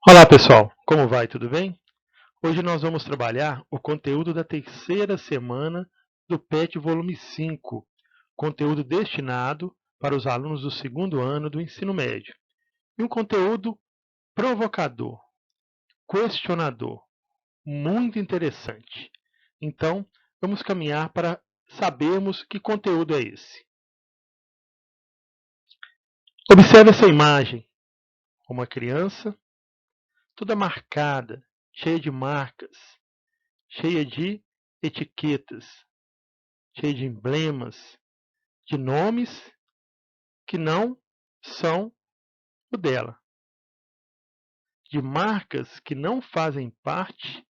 Olá pessoal, como vai? Tudo bem? Hoje nós vamos trabalhar o conteúdo da terceira semana do PET Volume 5, conteúdo destinado para os alunos do segundo ano do ensino médio. E um conteúdo provocador, questionador, muito interessante. Então, vamos caminhar para sabermos que conteúdo é esse. Observe essa imagem, uma criança toda marcada, cheia de marcas, cheia de etiquetas, cheia de emblemas, de nomes que não são o dela, de marcas que não fazem parte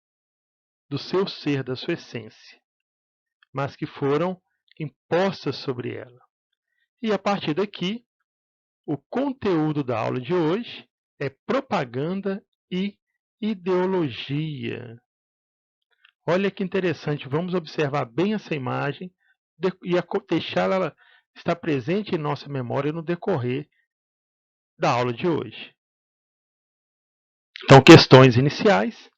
do seu ser, da sua essência, mas que foram impostas sobre ela. E a partir daqui, o conteúdo da aula de hoje é propaganda e ideologia. Olha que interessante, vamos observar bem essa imagem e deixá-la estar presente em nossa memória no decorrer da aula de hoje. Então, questões iniciais.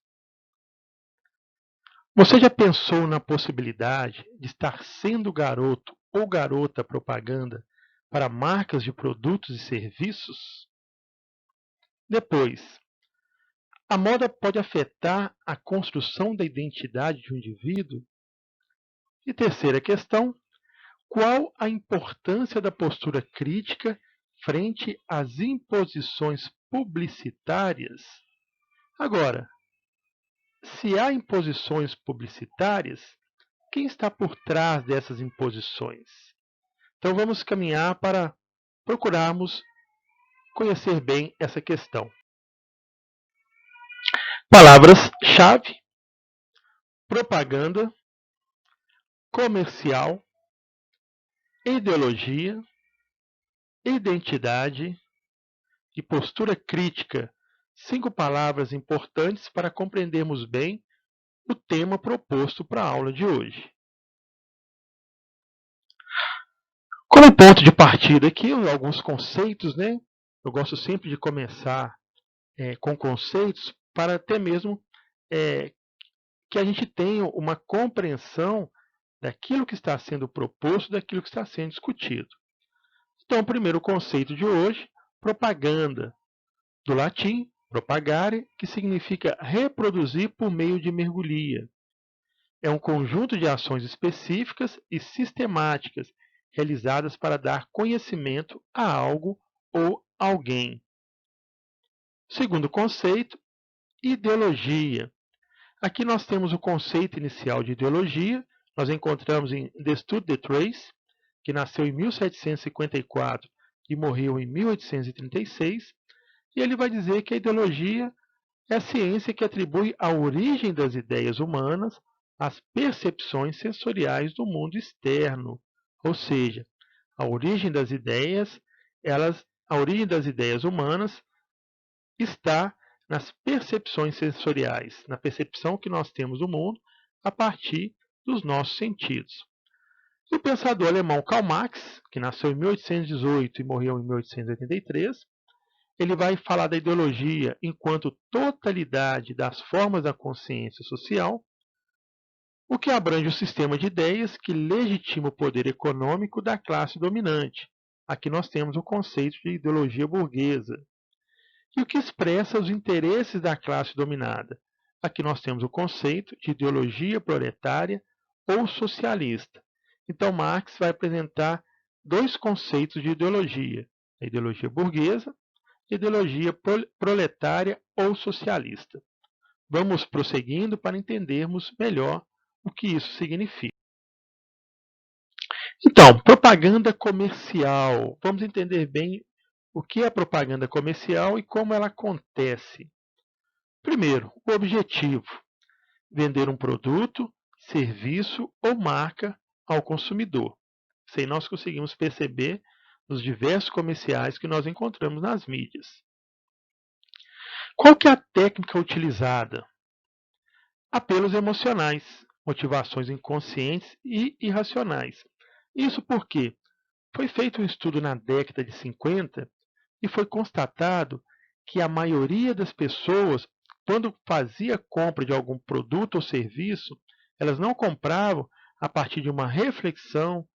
Você já pensou na possibilidade de estar sendo garoto ou garota propaganda para marcas de produtos e serviços? Depois, a moda pode afetar a construção da identidade de um indivíduo? E terceira questão, qual a importância da postura crítica frente às imposições publicitárias? Agora, se há imposições publicitárias, quem está por trás dessas imposições? Então vamos caminhar para procurarmos conhecer bem essa questão. Palavras-chave: propaganda, comercial, ideologia, identidade e postura crítica. 5 palavras importantes para compreendermos bem o tema proposto para a aula de hoje. Como ponto de partida aqui, alguns conceitos, né? Eu gosto sempre de começar com conceitos para até mesmo que a gente tenha uma compreensão daquilo que está sendo proposto, daquilo que está sendo discutido. Então, o primeiro conceito de hoje, propaganda, do latim propagare, que significa reproduzir por meio de mergulhia. É um conjunto de ações específicas e sistemáticas realizadas para dar conhecimento a algo ou alguém. Segundo conceito, ideologia. Aqui nós temos o conceito inicial de ideologia, nós encontramos em Destutt de Trace, que nasceu em 1754 e morreu em 1836, e ele vai dizer que a ideologia é a ciência que atribui a origem das ideias humanas às percepções sensoriais do mundo externo, ou seja, a origem das ideias, a origem das ideias humanas está nas percepções sensoriais, na percepção que nós temos do mundo a partir dos nossos sentidos. E o pensador alemão Karl Marx, que nasceu em 1818 e morreu em 1883, ele vai falar da ideologia enquanto totalidade das formas da consciência social, o que abrange o sistema de ideias que legitima o poder econômico da classe dominante. Aqui nós temos o conceito de ideologia burguesa. E o que expressa os interesses da classe dominada. Aqui nós temos o conceito de ideologia proletária ou socialista. Então, Marx vai apresentar dois conceitos de ideologia: a ideologia burguesa e a ideologia proletária ou socialista. Vamos prosseguindo para entendermos melhor o que isso significa. Então, propaganda comercial. Vamos entender bem o que é propaganda comercial e como ela acontece. Primeiro, o objetivo: vender um produto, serviço ou marca ao consumidor. Isso aí nós conseguimos perceber nos diversos comerciais que nós encontramos nas mídias. Qual que é a técnica utilizada? Apelos emocionais, motivações inconscientes e irracionais. Isso porque foi feito um estudo na década de 50 e foi constatado que a maioria das pessoas, quando fazia compra de algum produto ou serviço, elas não compravam a partir de uma reflexão,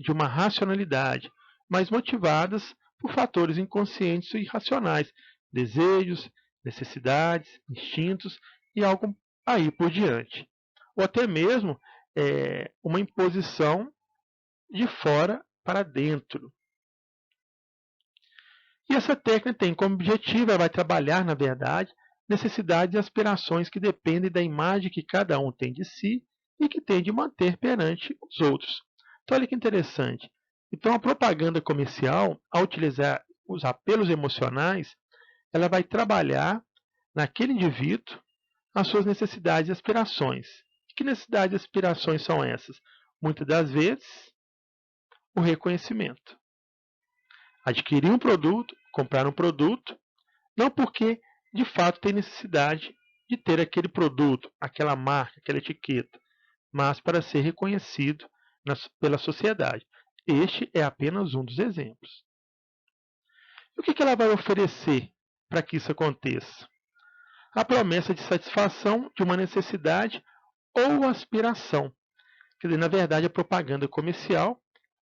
de uma racionalidade, mas motivadas por fatores inconscientes e irracionais, desejos, necessidades, instintos e algo aí por diante. Ou até mesmo uma imposição de fora para dentro. E essa técnica tem como objetivo, ela vai trabalhar, na verdade, necessidades e aspirações que dependem da imagem que cada um tem de si e que tem de manter perante os outros. Então, olha que interessante. Então, a propaganda comercial, ao utilizar os apelos emocionais, ela vai trabalhar naquele indivíduo as suas necessidades e aspirações. Que necessidades e aspirações são essas? Muitas das vezes, o reconhecimento. Adquirir um produto, comprar um produto, não porque de fato tem necessidade de ter aquele produto, aquela marca, aquela etiqueta, mas para ser reconhecido pela sociedade. Este é apenas um dos exemplos. E o que ela vai oferecer para que isso aconteça? A promessa de satisfação de uma necessidade ou aspiração. Quer dizer, na verdade, a propaganda comercial,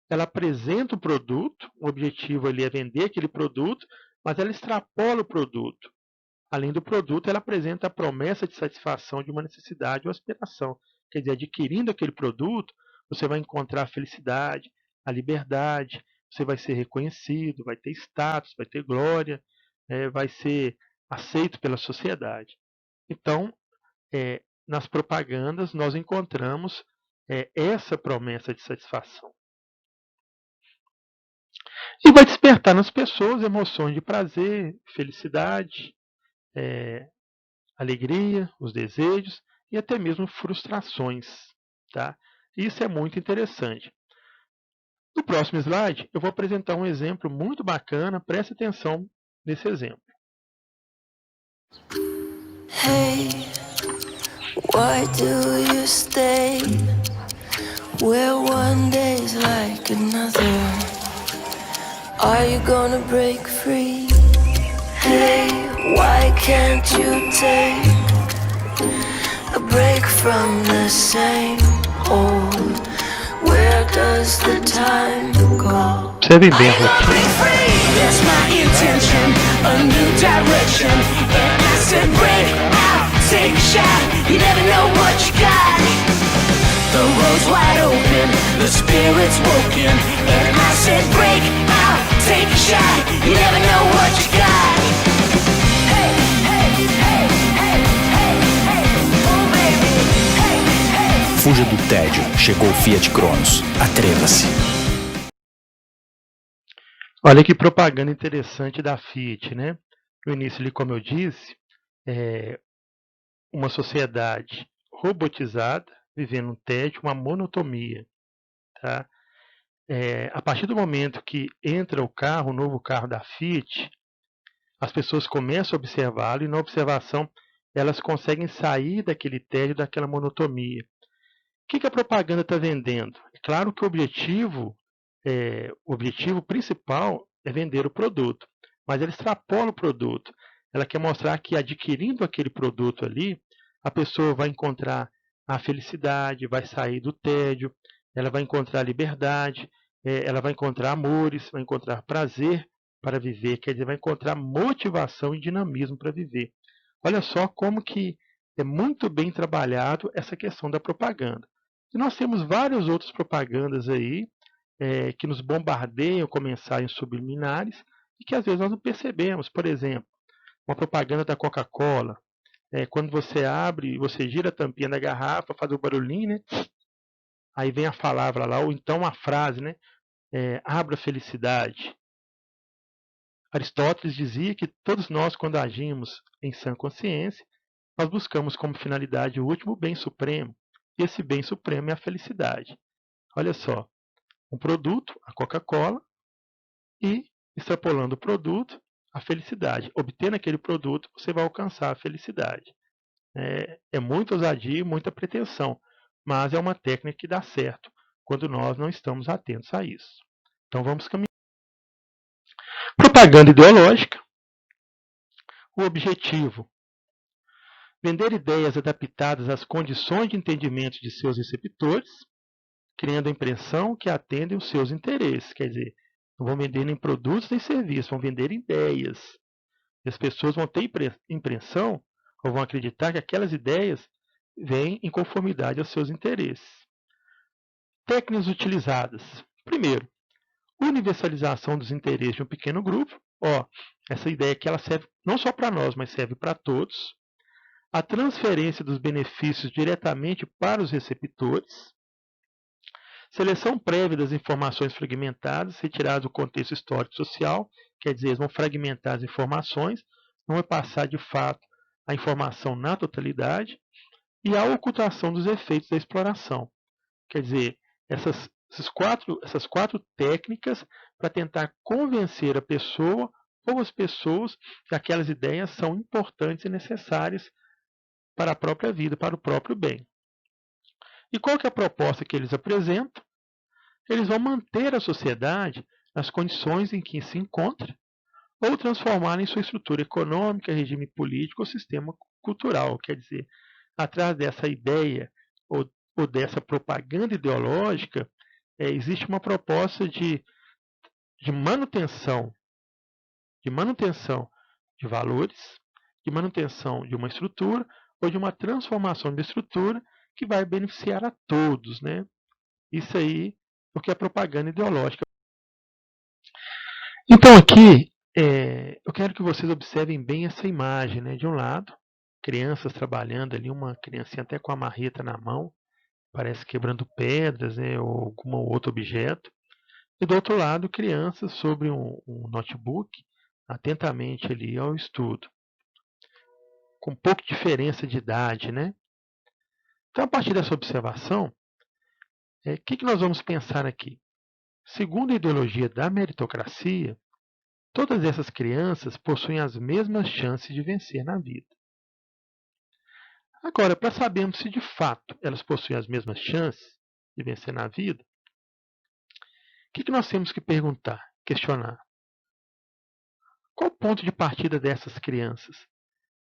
ela apresenta o produto, o objetivo ali é vender aquele produto, mas ela extrapola o produto. Além do produto, ela apresenta a promessa de satisfação de uma necessidade ou aspiração. Quer dizer, adquirindo aquele produto, você vai encontrar a felicidade, a liberdade, você vai ser reconhecido, vai ter status, vai ter glória, vai ser aceito pela sociedade. Então, nas propagandas, nós encontramos essa promessa de satisfação. E vai despertar nas pessoas emoções de prazer, felicidade, alegria, os desejos e até mesmo frustrações. Tá? Isso é muito interessante. No próximo slide, eu vou apresentar um exemplo muito bacana. Preste atenção nesse exemplo. Hey, why do you stay where one day's like another? Are you gonna break free? Hey, why can't you take a break from the same old? Where does the time go? Observem bem a rotina. That's my intention, a new direction. And I said break out, take a shot. You never know what you got. The road's wide open, the spirit's woken. And I said break out, take a shot. You never know what you got. Hey, hey, hey, hey, hey, hey, oh baby. Hey, hey. Fuja do tédio. Chegou o Fiat Cronos. Atreva-se. Olha que propaganda interessante da Fiat, né? No início, ali, como eu disse, uma sociedade robotizada, vivendo um tédio, uma monotonia. Tá? A partir do momento que entra o novo carro da Fiat, as pessoas começam a observá-lo e na observação elas conseguem sair daquele tédio, daquela monotonia. O que a propaganda está vendendo? É claro que o objetivo principal é vender o produto, mas ela extrapola o produto. Ela quer mostrar que adquirindo aquele produto ali, a pessoa vai encontrar a felicidade, vai sair do tédio, ela vai encontrar liberdade, ela vai encontrar amores, vai encontrar prazer para viver, quer dizer, vai encontrar motivação e dinamismo para viver. Olha só como que é muito bem trabalhado essa questão da propaganda. E nós temos várias outras propagandas aí que nos bombardeiam com mensagens subliminares e que às vezes nós não percebemos. Por exemplo, uma propaganda da Coca-Cola. Quando você abre, você gira a tampinha da garrafa, faz o barulhinho, né? Aí vem a palavra lá, ou então a frase, né? Abra felicidade. Aristóteles dizia que todos nós, quando agimos em sã consciência, nós buscamos como finalidade o último bem supremo. E esse bem supremo é a felicidade. Olha só, um produto, a Coca-Cola, e extrapolando o produto, a felicidade. Obtendo aquele produto, você vai alcançar a felicidade. É muita ousadia e muita pretensão, mas é uma técnica que dá certo quando nós não estamos atentos a isso. Então vamos caminhar. Propaganda ideológica. o objetivo. Vender ideias adaptadas às condições de entendimento de seus receptores, criando a impressão que atendem os seus interesses. Quer dizer, não vão vender nem produtos nem serviços, vão vender ideias. E as pessoas vão ter impressão ou vão acreditar que aquelas ideias vêm em conformidade aos seus interesses. Técnicas utilizadas. Primeiro, universalização dos interesses de um pequeno grupo. Essa ideia aqui ela serve não só para nós, mas serve para todos. A transferência dos benefícios diretamente para os receptores. Seleção prévia das informações fragmentadas, retiradas do contexto histórico e social. Quer dizer, eles vão fragmentar as informações, não vai passar de fato a informação na totalidade. E a ocultação dos efeitos da exploração. Quer dizer, essas quatro técnicas para tentar convencer a pessoa ou as pessoas que aquelas ideias são importantes e necessárias para a própria vida, para o próprio bem. E qual que é a proposta que eles apresentam? Eles vão manter a sociedade nas condições em que se encontra ou transformar em sua estrutura econômica, regime político ou sistema cultural. Quer dizer, atrás dessa ideia ou dessa propaganda ideológica, existe uma proposta de manutenção de valores, de manutenção de uma estrutura ou de uma transformação de estrutura que vai beneficiar a todos, né? Isso aí, porque é propaganda ideológica. Então aqui, eu quero que vocês observem bem essa imagem, né? De um lado, crianças trabalhando ali, uma criancinha até com a marreta na mão, parece quebrando pedras, né? Ou algum outro objeto. E do outro lado, crianças sobre um notebook, atentamente ali ao estudo. Com pouca diferença de idade, né? Então, a partir dessa observação, o que nós vamos pensar aqui? Segundo a ideologia da meritocracia, todas essas crianças possuem as mesmas chances de vencer na vida. Agora, para sabermos se de fato elas possuem as mesmas chances de vencer na vida, o que nós temos que perguntar, questionar? Qual o ponto de partida dessas crianças?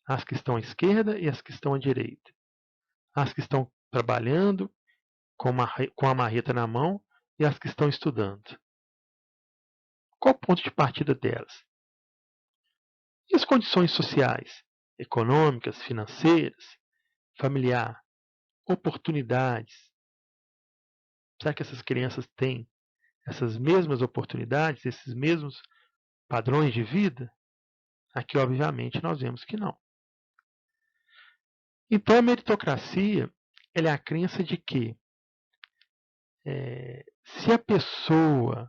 As que estão à esquerda e as que estão à direita. As que estão trabalhando com a marreta na mão e as que estão estudando. Qual o ponto de partida delas? E as condições sociais, econômicas, financeiras, familiar, oportunidades? Será que essas crianças têm essas mesmas oportunidades, esses mesmos padrões de vida? Aqui, obviamente, nós vemos que não. Então, a meritocracia ela é a crença de que se a pessoa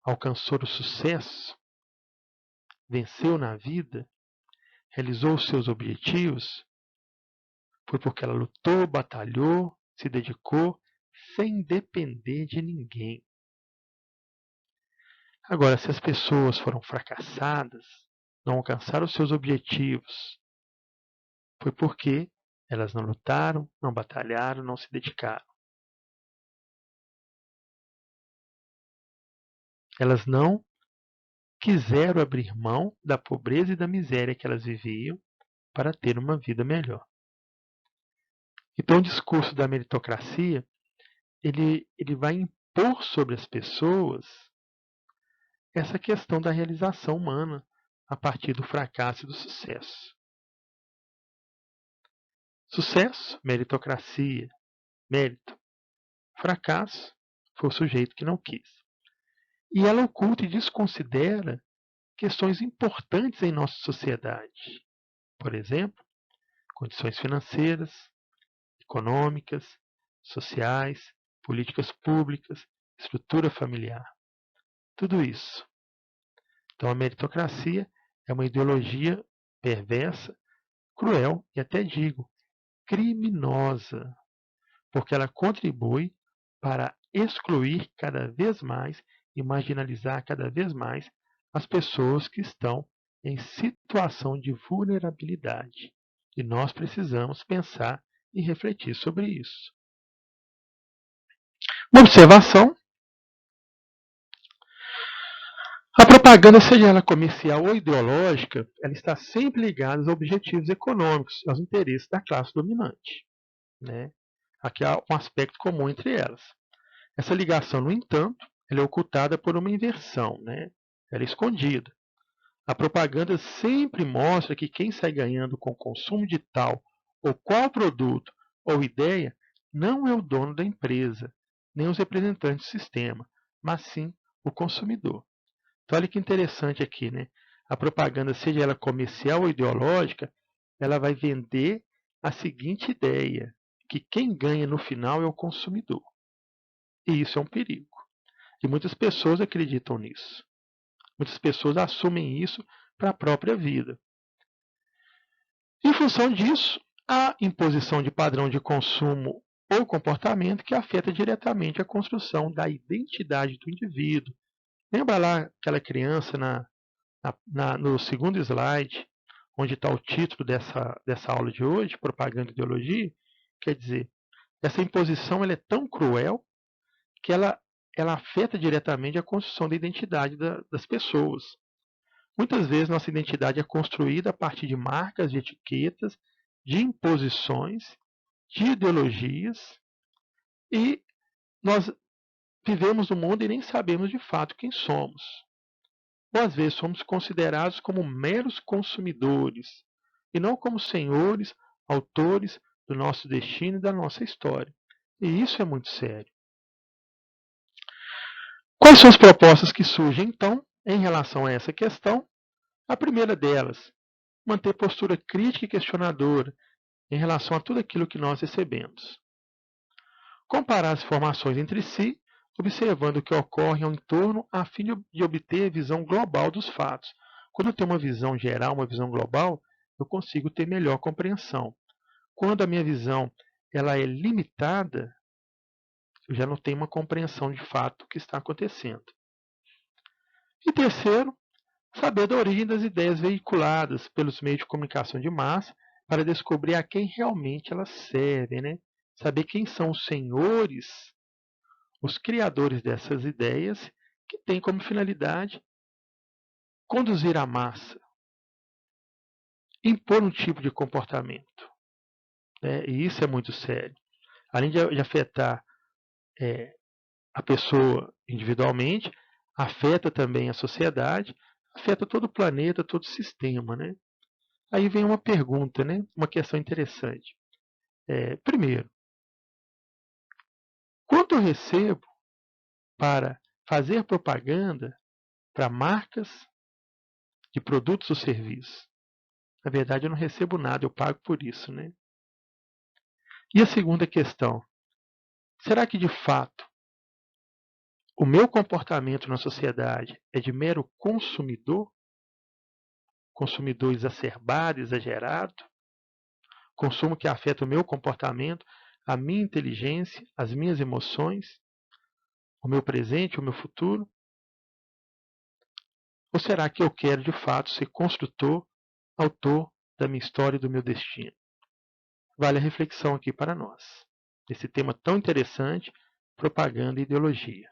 alcançou o sucesso, venceu na vida, realizou os seus objetivos, foi porque ela lutou, batalhou, se dedicou, sem depender de ninguém. Agora, se as pessoas foram fracassadas, não alcançaram os seus objetivos, foi porque elas não lutaram, não batalharam, não se dedicaram. Elas não quiseram abrir mão da pobreza e da miséria que elas viviam para ter uma vida melhor. Então, o discurso da meritocracia ele vai impor sobre as pessoas essa questão da realização humana a partir do fracasso e do sucesso. Sucesso, meritocracia, mérito. Fracasso foi o sujeito que não quis. E ela oculta e desconsidera questões importantes em nossa sociedade. Por exemplo, condições financeiras, econômicas, sociais, políticas públicas, estrutura familiar. Tudo isso. Então, a meritocracia é uma ideologia perversa, cruel e até digo, criminosa, porque ela contribui para excluir cada vez mais e marginalizar cada vez mais as pessoas que estão em situação de vulnerabilidade. E nós precisamos pensar e refletir sobre isso. Uma observação. A propaganda, seja ela comercial ou ideológica, ela está sempre ligada aos objetivos econômicos, aos interesses da classe dominante, né? Aqui há um aspecto comum entre elas. Essa ligação, no entanto, ela é ocultada por uma inversão, né? Ela é escondida. A propaganda sempre mostra que quem sai ganhando com o consumo de tal ou qual produto ou ideia não é o dono da empresa, nem os representantes do sistema, mas sim o consumidor. Então, olha que interessante aqui, né? A propaganda, seja ela comercial ou ideológica, ela vai vender a seguinte ideia, que quem ganha no final é o consumidor. E isso é um perigo. E muitas pessoas acreditam nisso. Muitas pessoas assumem isso para a própria vida. Em função disso, há imposição de padrão de consumo ou comportamento que afeta diretamente a construção da identidade do indivíduo. Lembra lá aquela criança no segundo slide, onde está o título dessa aula de hoje, Propaganda e Ideologia? Quer dizer, essa imposição ela é tão cruel que ela afeta diretamente a construção da identidade das pessoas. Muitas vezes nossa identidade é construída a partir de marcas, de etiquetas, de imposições, de ideologias, e nós vivemos no mundo e nem sabemos de fato quem somos. Ou às vezes somos considerados como meros consumidores, e não como senhores, autores do nosso destino e da nossa história. E isso é muito sério. Quais são as propostas que surgem, então, em relação a essa questão? A primeira delas, manter postura crítica e questionadora em relação a tudo aquilo que nós recebemos. Comparar as informações entre si, observando o que ocorre ao entorno a fim de obter a visão global dos fatos. Quando eu tenho uma visão geral, uma visão global, eu consigo ter melhor compreensão. Quando a minha visão ela é limitada, eu já não tenho uma compreensão de fato do que está acontecendo. E terceiro, saber da origem das ideias veiculadas pelos meios de comunicação de massa para descobrir a quem realmente elas servem, né? Saber quem são os senhores, os criadores dessas ideias, que têm como finalidade conduzir a massa, impor um tipo de comportamento, né? E isso é muito sério. Além de afetar a pessoa individualmente, afeta também a sociedade, afeta todo o planeta, todo o sistema, né? Aí vem uma pergunta, né? Uma questão interessante. Primeiro, quanto eu recebo para fazer propaganda para marcas de produtos ou serviços? Na verdade, eu não recebo nada, eu pago por isso, né? E a segunda questão, será que de fato o meu comportamento na sociedade é de mero consumidor? Consumidor exacerbado, exagerado? Consumo que afeta o meu comportamento, a minha inteligência, as minhas emoções, o meu presente, o meu futuro? Ou será que eu quero de fato ser construtor, autor da minha história e do meu destino? Vale a reflexão aqui para nós. Esse tema tão interessante, propaganda e ideologia.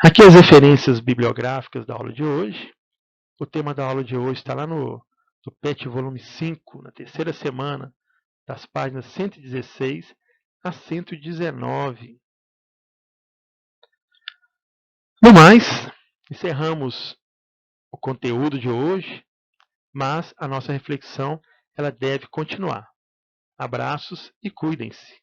Aqui as referências bibliográficas da aula de hoje. O tema da aula de hoje está lá no PET volume 5, na terceira semana, das páginas 116 a 119. No mais, encerramos o conteúdo de hoje, mas a nossa reflexão ela deve continuar. Abraços e cuidem-se.